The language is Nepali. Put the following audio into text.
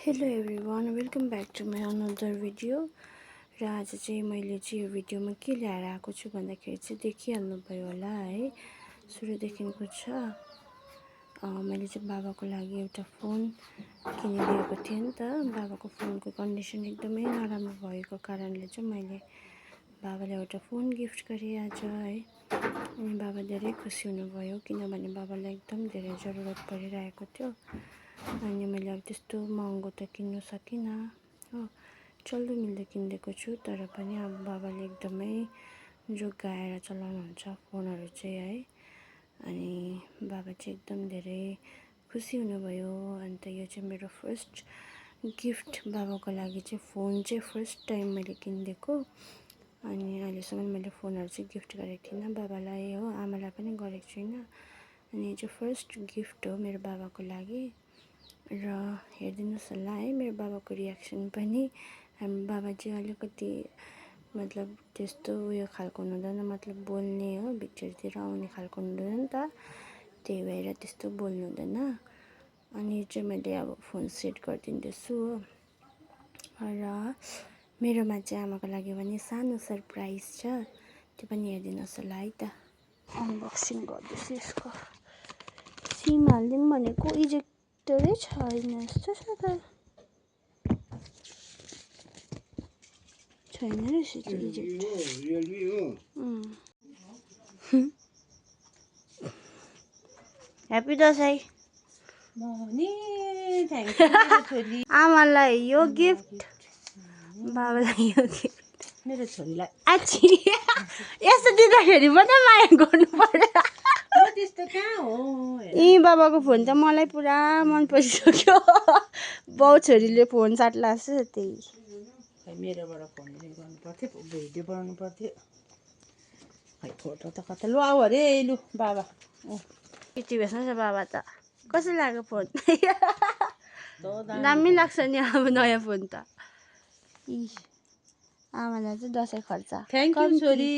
Hello everyone, welcome back to my another video. र आज चाहिँ मैले चाहिँ यो भिडियोमा के ल्याएर आएको छु भन्दाखेरि चाहिँ देखिहाल्नु भयो होला है, सुरुदेखिको छ। मैले चाहिँ बाबाको लागि एउटा फोन किनिदिएको थिएँ नि त। बाबाको फोनको कन्डिसन एकदमै नराम्रो भएको कारणले चाहिँ मैले बाबालाई एउटा फोन गिफ्ट गरेँ आज है। अनि बाबा धेरै खुसी हुनुभयो किनभने बाबालाई एकदम धेरै जरुरत परिरहेको थियो। अनि मैले अब त्यस्तो महँगो त किन्नु सकिनँ हो, चल्दो मिल्दो किनिदिएको छु। तर पनि अब बाबाले एकदमै जोगाएर चलाउनुहुन्छ फोनहरू चाहिँ है। अनि बाबा चाहिँ एकदम धेरै खुसी हुनुभयो। अन्त यो चाहिँ मेरो फर्स्ट गिफ्ट बाबाको लागि चाहिँ फोन चाहिँ फर्स्ट टाइम मैले किनिदिएको। अनि अहिलेसम्म मैले फोनहरू चाहिँ गिफ्ट गरेको थिइनँ बाबालाई हो, आमालाई पनि गरेको छुइनँ। अनि यो चाहिँ फर्स्ट गिफ्ट हो मेरो बाबाको लागि। र हेरिदिनुहोस् होला है मेरो बाबाको रियाक्सन पनि। हाम्रो बाबा चाहिँ अलिकति मतलब त्यस्तो उयो खालको हुनुहुँदैन, मतलब बोल्ने हो भित्रतिर आउने खालको हुनुहुँदैन नि त, त्यही भएर त्यस्तो बोल्नु हुँदैन। अनि चाहिँ मैले अब फोन सेट गरिदिँदैछु हो। र मेरोमा चाहिँ आमाको लागि पनि सानो सरप्राइज छ, त्यो पनि हेरिदिनुहोस् होला है त। अनबक्सिङ गर्दैछु यसको। सिम हालिदिउँ भनेको इजेक्टरै छैन जस्तो छ त, छैन रहेछ त्यो इजेक्ट। ह्याप्पी दसैँ आमालाई यो गिफ्ट, बाबालाई यो गिफ्ट, मेरो छोरीलाई आछि यस्तो दिँदाखेरि मात्रै माया गर्नु पर्यो। त्यस्तो कहाँ हो। यी बाबाको फोन त मलाई पुरा मन परिसक्यो। बाउ छोरीले फोन साट्ला जस्तो छ त्यही। खै मेरोबाट फोन गर्नु पर्थ्यो, भिडियो बनाउनु पर्थ्यो। खै फोटो त कता लु आऊ अरे लु बाबा। यति बेसमा छ बाबा त। कसरी लाग्यो फोन? दामी लाग्छ नि अब नयाँ फोन त। आमालाई चाहिँ दसैँ खर्च थ्याङ्क यू छोरी।